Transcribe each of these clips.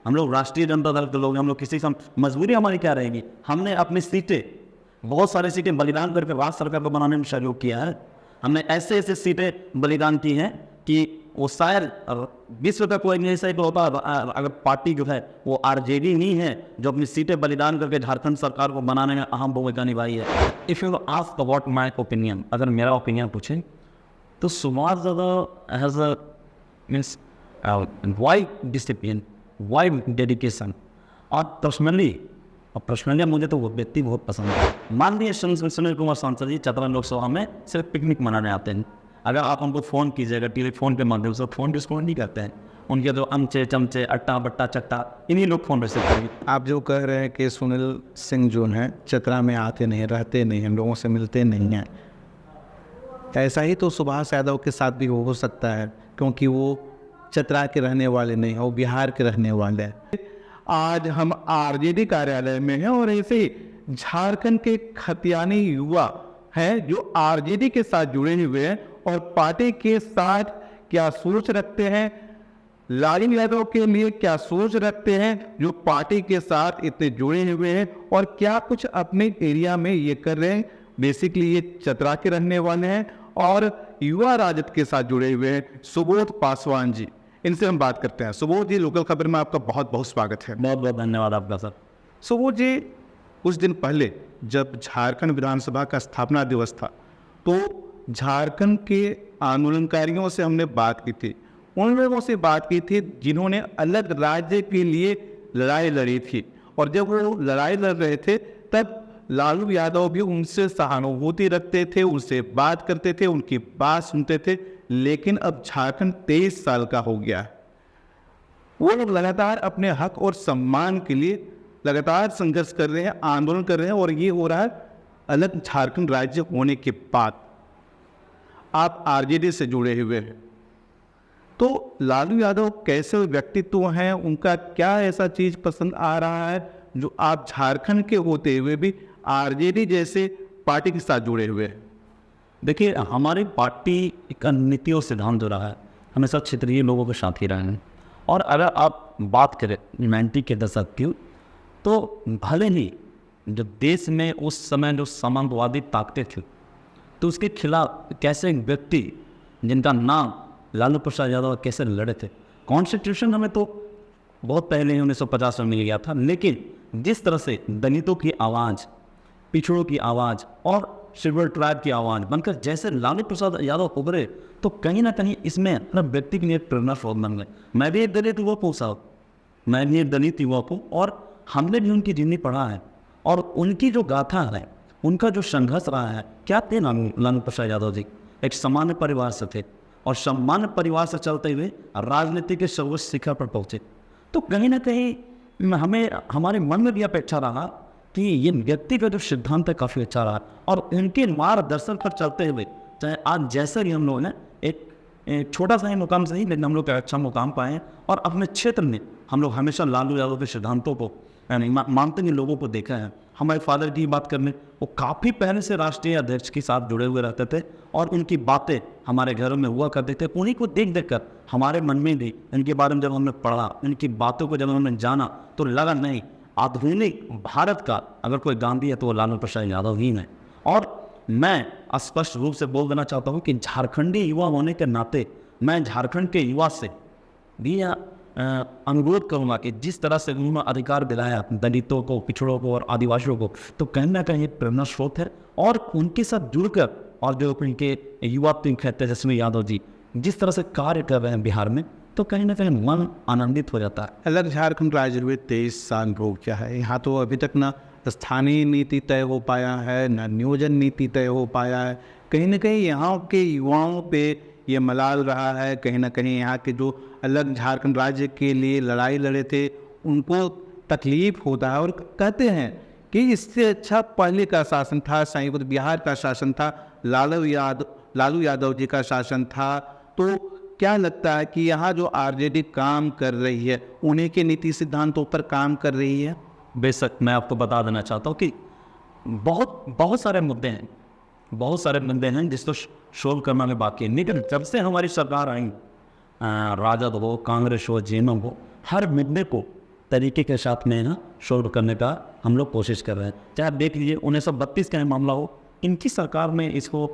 हम लोग राष्ट्रीय जनता दल के लोग हैं, हम लोग किसी से मजबूरी हमारी क्या रहेगी? हमने अपनी सीटें, बहुत सारी सीटें बलिदान करके राज्य सरकार को बनाने में सहयोग किया है। हमने ऐसे ऐसे सीटें बलिदान की हैं कि वो शायद विश्व का कोई नहीं ऐसा होता अगर पार्टी जो है वो आरजेडी नहीं है जो अपनी सीटें बलिदान करके झारखंड सरकार को बनाने में अहम भूमिका निभाई है। If you ask about my opinion, अगर मेरा ओपिनियन पूछें तो सुभाष ज़्यादा has a means by discipline, by dedication. और पर्सनली मुझे तो वो व्यक्ति बहुत पसंद है। मान लीजिए सुनील कुमार सांसद जी चतरा लोकसभा में सिर्फ पिकनिक मनाने आते हैं, अगर आप हमको फ़ोन कीजिएगा टेलीफोन के माध्यम से, फ़ोन रिस्पॉन्ड नहीं करते हैं। उनके जो अमचे चमचे अट्टा बट्टा चट्टा इन्हीं लोग फ़ोन रिसीव करेंगे। आप जो कह रहे हैं कि सुनील सिंह जो हैं चतरा में आते नहीं, रहते नहीं, हम लोगों से मिलते नहीं हैं, ऐसा ही तो सुभाष यादव के साथ भी हो सकता है, क्योंकि वो चतरा के रहने वाले नहीं हैं, वो बिहार के रहने वाले हैं। आज हम आरजेडी कार्यालय में हैं और ऐसे ही झारखंड के खतियानी युवा हैं जो आरजेडी के साथ जुड़े हुए हैं और पार्टी के साथ क्या सोच रखते हैं, लालू यादव के लिए क्या सोच रखते हैं, जो पार्टी के साथ इतने जुड़े हुए हैं और क्या कुछ अपने एरिया में ये कर रहे हैं। बेसिकली ये चतरा के रहने वाले हैं और युवा राजद के साथ जुड़े हुए हैं सुबोध पासवान जी, इनसे हम बात करते हैं। सुबोध जी, लोकल खबर में आपका बहुत बहुत स्वागत है। बहुत बहुत धन्यवाद आपका सर। सुबोध जी, कुछ दिन पहले जब झारखंड विधानसभा का स्थापना दिवस था तो झारखंड के आंदोलनकारियों से हमने बात की थी, उन लोगों से बात की थी जिन्होंने अलग राज्य के लिए लड़ाई लड़ी थी, और जब वो लड़ाई लड़ रहे थे तब लालू यादव भी उनसे सहानुभूति रखते थे, उनसे बात करते थे, उनकी बात सुनते थे। लेकिन अब झारखंड 23 साल का हो गया है, वो लोग लगातार अपने हक और सम्मान के लिए लगातार संघर्ष कर रहे हैं, आंदोलन कर रहे हैं, और ये हो रहा है अलग झारखंड राज्य होने के बाद। आप आरजेडी से जुड़े हुए हैं, तो लालू यादव कैसे व्यक्तित्व हैं, उनका क्या ऐसा चीज़ पसंद आ रहा है जो आप झारखंड के होते हुए भी आरजेडी जैसे पार्टी के साथ जुड़े हुए हैं? देखिए, हमारी पार्टी का नीति और सिद्धांत जो रहा है हमेशा क्षेत्रीय लोगों के साथ ही रहे हैं। और अगर आप बात करें 90 के दशक की, तो भले ही जब देश में उस समय जो सामंतवादी ताकतें थी तो उसके खिलाफ कैसे एक व्यक्ति जिनका नाम लालू प्रसाद यादव कैसे लड़े थे। कॉन्स्टिट्यूशन हमें तो बहुत पहले ही 1950 में मिल गया था, लेकिन जिस तरह से दलितों की आवाज़, पिछड़ों की आवाज़ और शेड्यूल्ड ट्राइब की आवाज़ बनकर जैसे लालू प्रसाद यादव उभरे, तो कहीं ना कहीं इसमें अपना व्यक्ति के लिए प्रेरणा स्रोत बन गए। मैं भी एक दलित युवक हूँ साहब, मैं भी एक दलित युवक हूँ, और हमने भी उनकी जीवनी पढ़ा है, और उनकी जो गाथा है, उनका जो संघर्ष रहा है। क्या थे लालू प्रसाद यादव जी? एक सामान्य परिवार से थे और सामान्य परिवार से चलते हुए राजनीति के सर्वोच्च शिखर पर पहुँचे। तो कहीं ना कहीं हमें, हमारे मन में भी अपेक्षा रहा कि ये व्यक्ति का जो सिद्धांत है काफ़ी अच्छा रहा, और उनके मार्गदर्शन पर चलते हुए चाहे आज जैसे भी हम लोग ने एक छोटा सा ही मुकाम से ही, लेकिन हम लोग अच्छा मुकाम पाए हैं। और अपने क्षेत्र में हम लोग हमेशा लालू यादव के सिद्धांतों को यानी मानते हुए लोगों को देखा है। हमारे फादर की बात करने, वो काफ़ी पहले से राष्ट्रीय अध्यक्ष के साथ जुड़े हुए रहते थे और उनकी बातें हमारे घरों में हुआ करते थे। उन्हीं को देख देख कर हमारे मन में भी इनके बारे में जब हमने पढ़ा, इनकी बातों को जब हमने जाना, तो लगा नहीं, आधुनिक भारत का अगर कोई गांधी है तो वो लालू प्रसाद यादव ही है। और मैं स्पष्ट रूप से बोल देना चाहता हूँ कि झारखंडी युवा होने के नाते मैं झारखंड के युवा से भी अनुरोध करूँगा कि जिस तरह से उन्होंने अधिकार दिलाया दलितों को, पिछड़ों को और आदिवासियों को, तो कहीं ना कहीं प्रेरणा स्रोत है। और उनके साथ जुड़कर और जो उनके युवा तेजस्वी यादव जी जिस तरह से कार्य कर रहे हैं बिहार में, तो कहीं ना कहीं मन आनंदित हो जाता है। अलग झारखंड राज्य हुए 23 साल हो गया है, यहाँ तो अभी तक ना स्थानीय नीति तय हो पाया है, न नियोजन नीति तय हो पाया है। कहीं ना कहीं यहाँ के युवाओं पे ये मलाल रहा है, कहीं ना कहीं यहाँ के जो अलग झारखंड राज्य के लिए लड़ाई लड़े थे उनको तकलीफ होता है, और कहते हैं कि इससे अच्छा पहले का शासन था, संयुक्त बिहार का शासन था, लालू यादव जी का शासन था। तो क्या लगता है कि यहाँ जो आरजेडी काम कर रही है उन्हीं के नीति सिद्धांतों पर काम कर रही है? बेशक मैं आपको बता देना चाहता हूँ कि बहुत सारे मुद्दे हैं, बहुत सारे मुद्दे हैं जिसको सोल्व करना में बाकी है। लेकिन जब से हमारी सरकार आई, राजद हो, कांग्रेस हो, जेएमएम हो, हर मुद्दे को तरीके के साथ में ना सॉल्व करने का हम लोग कोशिश कर रहे हैं। चाहे आप देख लीजिए 1932 का मामला हो, इनकी सरकार ने इसको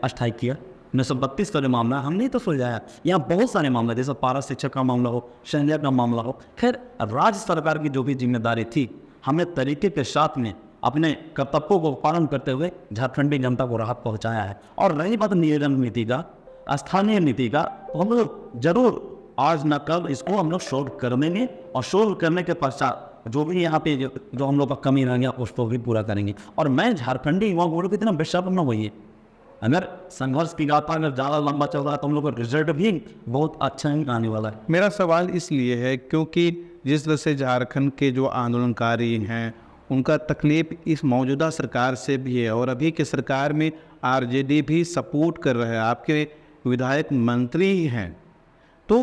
अस्थायी किया। 1932 का जो मामला हमने तो सुलझाया। यहाँ बहुत सारे मामले जैसे पारा शिक्षक का मामला हो, संजय का मामला हो, खैर राज्य सरकार की जो भी जिम्मेदारी थी हमने तरीके के साथ में अपने कर्तव्यों को पालन करते हुए झारखंडी जनता को राहत पहुंचाया है। और रही बात नियोजन नीति का, स्थानीय नीति का, तो हम लोग जरूर आज न कल इसको हम लोग सोल्व कर देंगे और सोल्व करने के पश्चात जो भी यहाँ पे जो हम लोग का कमी रह गया उसको भी पूरा करेंगे। और मैं झारखंडी युवा बोलो कि इतना विश्वास न होइए, अगर संघर्ष की गाथा अगर ज़्यादा लंबा चल रहा है तो हम लोग का रिजल्ट भी बहुत अच्छा ही आने वाला है। मेरा सवाल इसलिए है क्योंकि जिस तरह से झारखंड के जो आंदोलनकारी हैं उनका तकलीफ इस मौजूदा सरकार से भी है, और अभी के सरकार में आरजेडी भी सपोर्ट कर रहे हैं, आपके विधायक मंत्री ही हैं। तो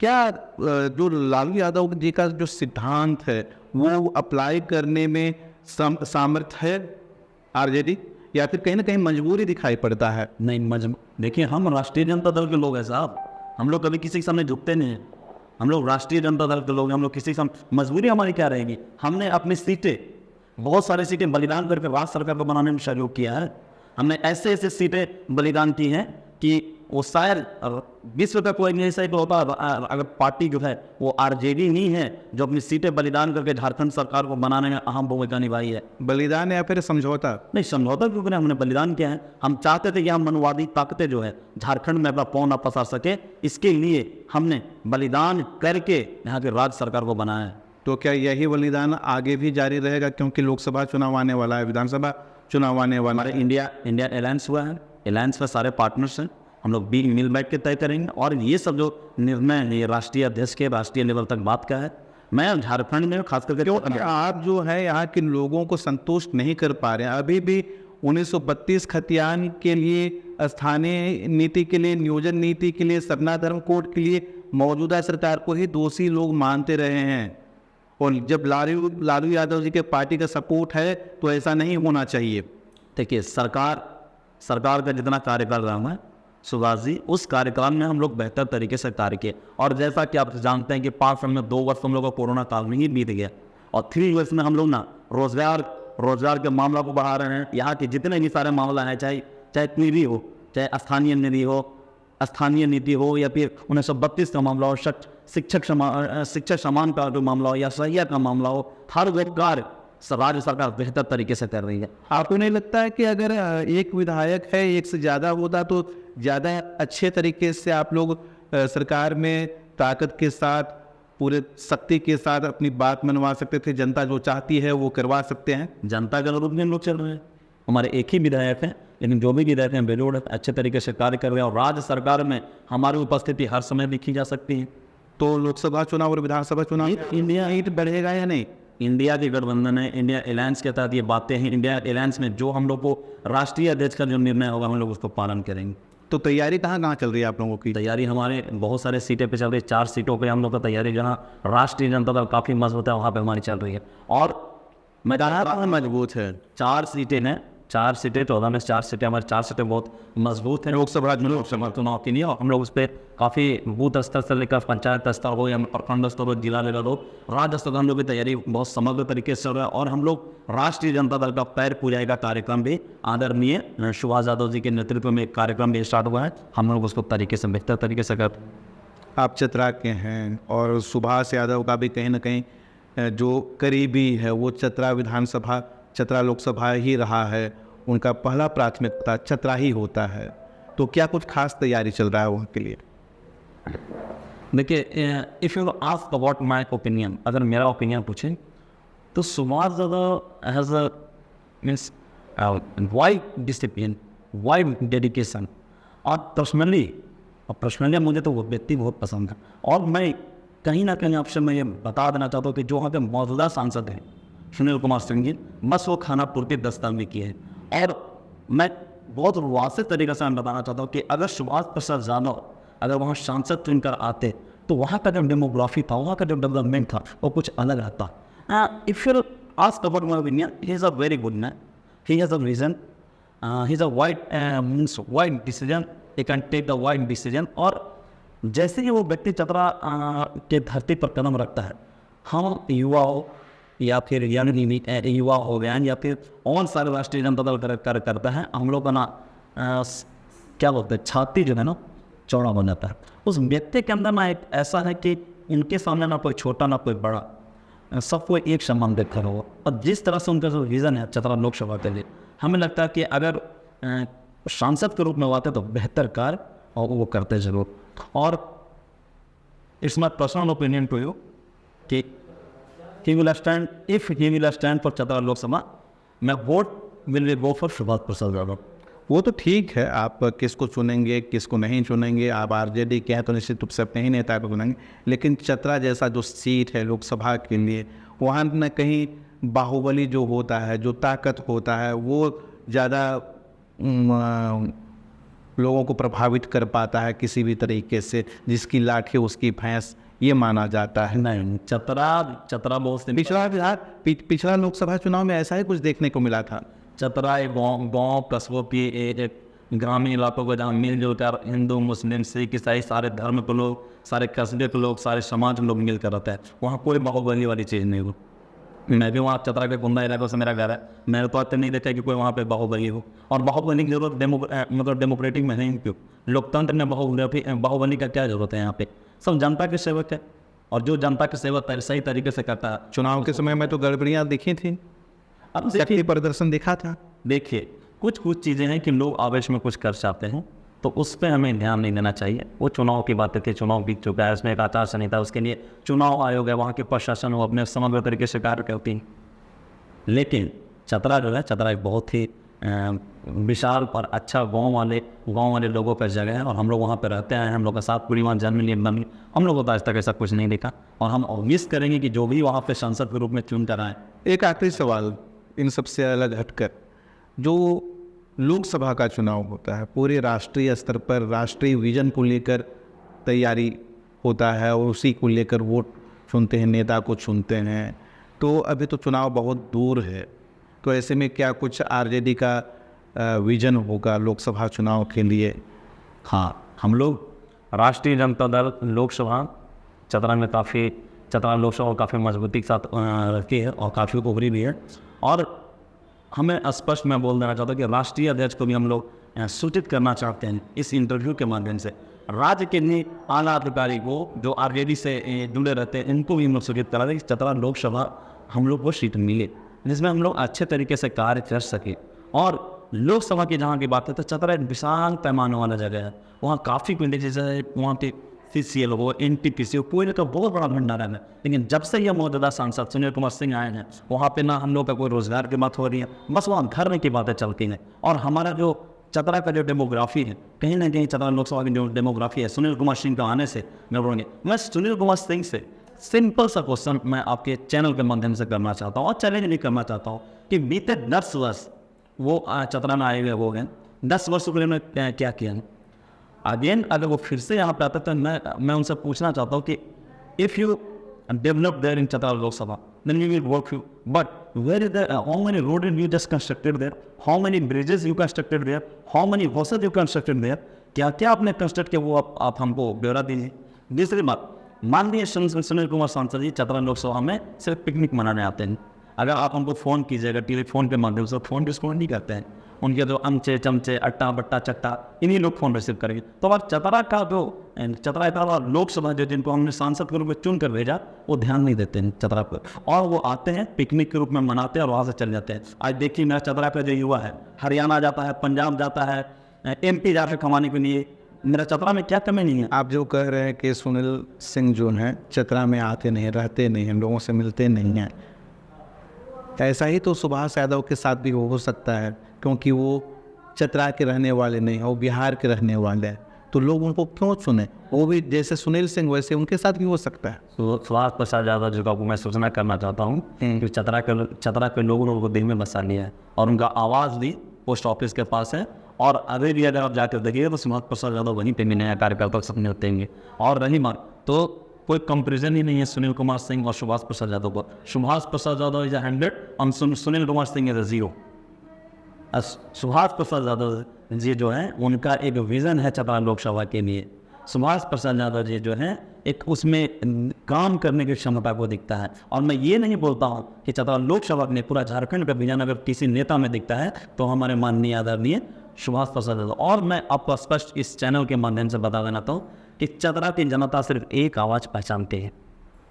क्या जो लालू यादव जी का जो सिद्धांत है वो अप्लाई करने में सामर्थ्य है आरजेडी, या फिर कहीं ना कहीं मजबूरी दिखाई पड़ता है? नहीं, देखिए हम राष्ट्रीय जनता दल के लोग हैं साहब, हम लोग कभी किसी के सामने झुकते नहीं हैं। हम लोग राष्ट्रीय जनता दल के लोग हैं, हम लोग किसी के सामने, मजबूरी हमारी क्या रहेगी? हमने अपनी सीटें, बहुत सारी सीटें बलिदान करके राज्य सरकार को बनाने में सहयोग किया है। हमने ऐसे ऐसे सीटें बलिदान की हैं कि वो शायद विश्व का कोई नहीं ऐसा होता अगर पार्टी जो है वो आरजेडी नहीं है जो अपनी सीटें बलिदान करके झारखंड सरकार को बनाने में अहम भूमिका निभाई है। बलिदान या फिर समझौता? नहीं, समझौता क्यों करें, हमने बलिदान किया है। हम चाहते थे कि हम मनवादी ताकतें जो है झारखंड में अपना पाँव न पसार सके, इसके लिए हमने बलिदान करके यहाँ के राज्य सरकार को बनाया है। तो क्या यही बलिदान आगे भी जारी रहेगा, क्योंकि लोकसभा चुनाव आने वाला है, विधानसभा चुनाव आने वाला है? हमारे इंडिया अलायंस हुआ है, अलायंस में सारे पार्टनर्स हैं, हम लोग भी मिल बैठ के तय करेंगे। और ये सब जो निर्णय है ये राष्ट्रीय अध्यक्ष के राष्ट्रीय लेवल तक बात का है। मैं झारखंड में खास करके आप जो है यहाँ के लोगों को संतुष्ट नहीं कर पा रहे हैं, अभी भी 1932 खतियान के लिए, स्थानीय नीति के लिए, नियोजन नीति के लिए, सरना धर्म कोड के लिए मौजूदा सरकार को ही दोषी लोग मानते रहे हैं। और जब लालू यादव जी के पार्टी का सपोर्ट है तो ऐसा नहीं होना चाहिए। देखिए सरकार का जितना कार्यकाल रहा है सुभाष जी, उस कार्यकाल में हम लोग बेहतर तरीके से कार्य किए। और जैसा कि आप जानते हैं कि 5 साल में 2 वर्ष हम लोग का कोरोना काल में ही बीत गया, और 3 वर्ष में हम लोग ना रोजगार के मामला को बढ़ा रहे हैं। यहाँ के जितने भी सारे मामला हैं, चाहे नीति हो, चाहे स्थानीय नीति हो या फिर 1932 का मामला हो, शिक्षक समान का जो मामला हो या सहिया का मामला हो, हर वो कार्य राज्य सरकार बेहतर तरीके से कर रही है। आपको नहीं लगता है कि अगर एक विधायक है, एक से ज़्यादा होता तो ज़्यादा अच्छे तरीके से आप लोग सरकार में ताकत के साथ, पूरे शक्ति के साथ अपनी बात मनवा सकते थे? जनता जो चाहती है वो करवा सकते हैं। जनता के अनुरूप में लोग चल रहे हैं। हमारे एक ही विधायक हैं, लेकिन जो भी विधायक हैं बेलोड़ अच्छे तरीके से कार्य कर रहे हैं, और राज्य सरकार में हमारी उपस्थिति हर समय दिखी जा सकती है। तो लोकसभा चुनाव और विधानसभा चुनाव इंडिया ईट बढ़ेगा या नहीं? इंडिया के गठबंधन है, इंडिया अलायंस के तहत ये बातें हैं। इंडिया अलायंस में जो हम लोग को राष्ट्रीय अध्यक्ष का जो निर्णय होगा हम लोग उसको पालन करेंगे। तो तैयारी कहाँ चल रही है आप लोगों की? तैयारी हमारे बहुत सारे सीटें पे चल रही है। 4 सीटों पे हम लोग का तैयारी, जहाँ राष्ट्रीय जनता दल काफ़ी मजबूत है वहाँ पे हमारी चल रही है। और मैं कहाँ मजबूत है? 4 सीटें हैं, 4 सीटें, 14 में 4 सीटें, हमारे 4 सीटें बहुत मजबूत हैं लोकसभा चुनाव के लिए। और हम लोग उस पर काफ़ी बूथ स्तर से लेकर पंचायत स्तर हो या प्रखंड स्तर हो, जिला लेवल हो, राज्य स्तर हम लोग की तैयारी बहुत समग्र तरीके से चल रहा है। और हम लोग राष्ट्रीय जनता दल का पैर पूजाई का कार्यक्रम भी आदरणीय सुभाष यादव जी के नेतृत्व में एक कार्यक्रम भी स्टार्ट हुआ है। हम लोग उसको तरीके से बेहतर तरीके से कर। आप चतरा के हैं और सुभाष यादव का भी कहीं ना कहीं जो करीबी है वो चतरा विधानसभा, चतरा लोकसभा ही रहा है, उनका पहला प्राथमिकता चतरा ही होता है। तो क्या कुछ खास तैयारी चल रहा है वहाँ के लिए? देखिए, if you ask about my opinion, अगर मेरा ओपिनियन पूछें तो Subhash Yadav has a means wide discipline, wide dedication. और पर्सनली मुझे तो वो व्यक्ति बहुत पसंद है। और मैं कहीं ना कहीं आपसे मैं ये बता देना चाहता हूँ कि जो वहाँ के मौजूदा सांसद हैं सुनील कुमार सिंह जी, बस वो खाना पूर्ति दस्तान में किए हैं। और मैं बहुत वाज़ेह तरीके से बताना चाहता हूँ कि अगर सुभाष प्रसाद यादव अगर वहाँ सांसद चुनकर आते तो वहाँ का जो डेमोग्राफी था, वहाँ का जो डेवलपमेंट था वो कुछ अलग रहता। If you ask about my opinion, he is a very good man, he has a vision, he is a wide decision, he can take the wide decision. और जैसे ही वो व्यक्ति चतरा के धरती पर कदम रखता है हम युवा हो या फिर युवा हो गए या फिर और सारे राष्ट्रीय जनता दल करता है, हम लोग का ना क्या बोलते हैं, छाती जो है ना चौड़ा हो जाता है। उस व्यक्ति के अंदर ना एक ऐसा है कि इनके सामने ना कोई छोटा ना कोई बड़ा, सबको एक समान देखा हो। और जिस तरह से उनका जो विज़न है चतरा लोकसभा के लिए, हमें लगता है कि अगर सांसद के रूप में आते तो बेहतर कार्य और वो करते जरूर। और it's my personal opinion to you कि he will stand for Chatra Lok Sabha. मैं vote will go for Subhash Prasad Yadav. वो तो ठीक है, आप किसको चुनेंगे किसको नहीं चुनेंगे, आप आरजेडी के हैं तो निश्चित रूप से अपने ही नेता को चुनेंगे, लेकिन चतरा जैसा जो सीट है लोकसभा के लिए, वहाँ न कहीं बाहुबली जो होता है, जो ताकत होता है, वो ज़्यादा लोगों को प्रभावित कर पाता है किसी भी तरीके से, जिसकी लाठी उसकी भैंस, ये माना जाता है। नहीं, चतरा बहुत से पिछला लोकसभा चुनाव में ऐसा ही कुछ देखने को मिला था। चतरा एक गाँव कस्बों की एक ग्रामीण इलाकों को जहाँ मिलजुल कर हिंदू मुस्लिम सिख ईसाई सारे धर्म के लोग, सारे कस्बे के लोग, सारे समाज के लोग मिलकर रहते हैं। वहाँ कोई बाहुबली वाली चीज़ नहीं हो। मैं भी वहाँ चतरा के कुंदा इलाकों से मेरा घर है, मैंने तो आज नहीं देखा कि कोई वहाँ पे बाहुबली हो। और बाहुबली की जरूरत मतलब डेमोक्रेटिक में नहीं, क्यों लोकतंत्र में बाहुबली का क्या जरूरत है? यहाँ पे सब जनता के सेवक है, और जो जनता के सेवक सही तरीके से करता है। चुनाव के समय में तो गड़बड़ियाँ दिखी थी, अब शक्ति प्रदर्शन देखा था। देखिए कुछ चीज़ें हैं कि लोग आवेश में कुछ कर चाहते हैं, तो उस पर हमें ध्यान नहीं देना चाहिए। वो चुनाव की बातें थी, चुनाव बीत चुका है, उसमें एक आचार संहिता, उसके लिए चुनाव आयोग है, वहाँ के प्रशासन वो अपने समग्र तरीके से कार्य करती हैं। लेकिन चतरा जो है, चतरा एक बहुत ही विशाल और अच्छा गांव वाले लोगों का जगह है, और हम लोग वहाँ पर रहते हैं। हम लोग का साथ पूरी वहाँ जन्म लिए बनी, हम लोग को तो आज तक ऐसा कुछ नहीं देखा, और हम मिस करेंगे कि जो भी वहाँ पे सांसद के रूप में चुन कर आए। एक आखिरी सवाल, इन सबसे अलग हटकर, जो लोकसभा का चुनाव होता है पूरे राष्ट्रीय स्तर पर, राष्ट्रीय विजन को लेकर तैयारी होता है, और उसी को लेकर वोट चुनते हैं, नेता को चुनते हैं। तो अभी तो चुनाव बहुत दूर है, तो ऐसे में क्या कुछ आरजेडी का विजन होगा लोकसभा चुनाव के लिए? हाँ, हम लोग राष्ट्रीय जनता दल लोकसभा चतरा लोकसभा काफ़ी मजबूती के साथ रखी है और काफ़ी उभरी भी है। और हमें स्पष्ट मैं बोल देना चाहता हूँ कि राष्ट्रीय अध्यक्ष को भी हम लोग सूचित करना चाहते हैं इस इंटरव्यू के माध्यम से। राज्य के लिए आला अधिकारी को जो आरजेडी से जुड़े रहते हैं, इनको भी हम लोग सूचित करा दें कि चतरा लोकसभा हम लोग को सीट मिले, जिसमें हम लोग अच्छे तरीके से कार्य कर सके। और लोकसभा की जहाँ की बात है, तो चतरा एक विशाल पैमाने वाला जगह है, वहाँ काफ़ी कुछ जैसे वहाँ के CCL हो, NTPC हो, कोयले का बहुत बड़ा भंडार है। लेकिन जब से यह मौजूदा सांसद सुनील कुमार सिंह आए हैं, वहाँ पे ना हम लोग का कोई रोजगार की बात हो रही है, बस वहाँ घर की बातें चलती हैं। और हमारा जो चतरा का जो डेमोग्राफी है, कहीं ना कहीं चतरा लोकसभा की जो डेमोग्राफी है, सुनील कुमार सिंह का आने से मैं बोलूँगी। मैं सुनील कुमार सिंह से सिंपल सा क्वेश्चन मैं आपके चैनल के माध्यम से करना चाहता हूँ, और चैलेंज नहीं करना चाहता हूँ कि बीते 10 वर्ष वो चतरा में आए हुए हो गए, 10 वर्ष के लिए उन्होंने क्या किया। अगेन अगर वो फिर से यहाँ पे आता, तो मैं उनसे पूछना चाहता हूँ कि if you develop there in Chatra Lok Sabha, then we will work you. But where is the how many roads you just constructed there? How many bridges you constructed there? How many houses you constructed there? क्या क्या आपने construct किया, वो आप हमको ब्यौरा दीजिए। दूसरी बात, मान लीजिए सुनील कुमार सांसद जी चतरा लोकसभा में सिर्फ पिकनिक मनाने आते हैं, अगर आप हमको फ़ोन कीजिएगा टेलीफोन के माध्यम से, फ़ोन रिस्पॉन्ड नहीं करते हैं, उनके जो अमचे चमचे अट्टा बट्टा चट्टा इन्हीं लोग फ़ोन रिसीव करेंगे। तो अब चतरा का जो चतरा लोकसभा जो जिनको हमने सांसद के रूप में चुन कर भेजा, वो ध्यान नहीं देते हैं चतरा पर, और वो आते हैं पिकनिक के रूप में मनाते हैं और वहाँ से चले जाते हैं। आज देखिए मेरा चतरा का जो युवा है, हरियाणा जाता है, पंजाब जाता है, MP जाकर कमाने के लिए। मेरा चतरा में क्या कमी नहीं है। आप जो कह रहे हैं कि सुनील सिंह जो हैं चतरा में आते नहीं, रहते नहीं हैं, लोगों से मिलते नहीं हैं, ऐसा ही तो सुभाष यादव के साथ भी हो सकता है, क्योंकि वो चतरा के रहने वाले नहीं हैं, वो बिहार के रहने वाले हैं, तो लोग उनको क्यों चुने? वो भी जैसे सुनील सिंह वैसे उनके साथ भी हो सकता है। सुभाष प्रसाद यादव जी को मैं सूचना करना चाहता हूँ कि चतरा के लोगों ने उनको दिल में बसा लिया है, और उनका आवाज़ भी पोस्ट ऑफिस के पास है। और अभी भी अगर आप जाकर देखिए तो सुभाष प्रसाद यादव वहीं पे भी नया कार्यकर्ता सपने होते हैं। और रही बात, तो कोई कंपेरिजन ही नहीं है सुनील कुमार सिंह और सुभाष प्रसाद यादव को। सुभाष प्रसाद यादव इज 100 और सुनील कुमार सिंह इज 0। सुभाष प्रसाद यादव जी जो है, उनका एक विज़न है चतरा लोकसभा के लिए, सुभाष प्रसाद यादव जी जो हैं एक उसमें काम करने की क्षमता को दिखता है। और मैं ये नहीं बोलता हूँ कि चतरा लोकसभा में पूरा झारखंड का विजन अगर किसी नेता में दिखता है तो हमारे माननीय आदरणीय सुभाष प्रसाद यादव। और मैं आपको स्पष्ट इस चैनल के माध्यम से बता देना चाहता हूँ कि चतरा की जनता सिर्फ एक आवाज़ पहचानती है,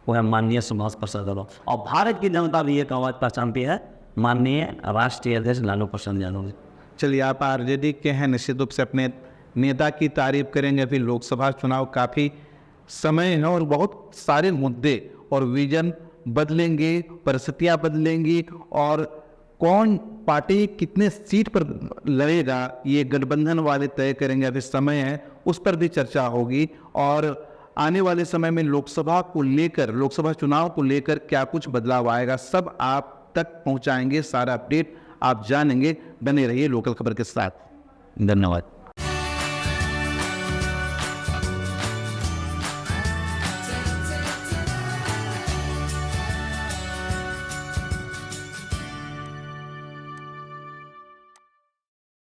वो है माननीय सुभाष प्रसाद यादव। और भारत की जनता भी एक आवाज़ पहचानती है, माननीय राष्ट्रीय अध्यक्ष लालू प्रसाद यादव जी। चलिए, आप आरजेडी के हैं, निश्चित रूप से अपने नेता की तारीफ करेंगे। अभी लोकसभा चुनाव काफ़ी समय है और बहुत सारे मुद्दे और विजन बदलेंगे, परिस्थितियाँ बदलेंगी और कौन पार्टी कितने सीट पर लड़ेगा ये गठबंधन वाले तय करेंगे। अभी समय है, उस पर भी चर्चा होगी। और आने वाले समय में लोकसभा को लेकर, लोकसभा चुनाव को लेकर क्या कुछ बदलाव आएगा, सब आप तक पहुंचाएंगे। सारा अपडेट आप जानेंगे। बने रहिए लोकल खबर के साथ। धन्यवाद।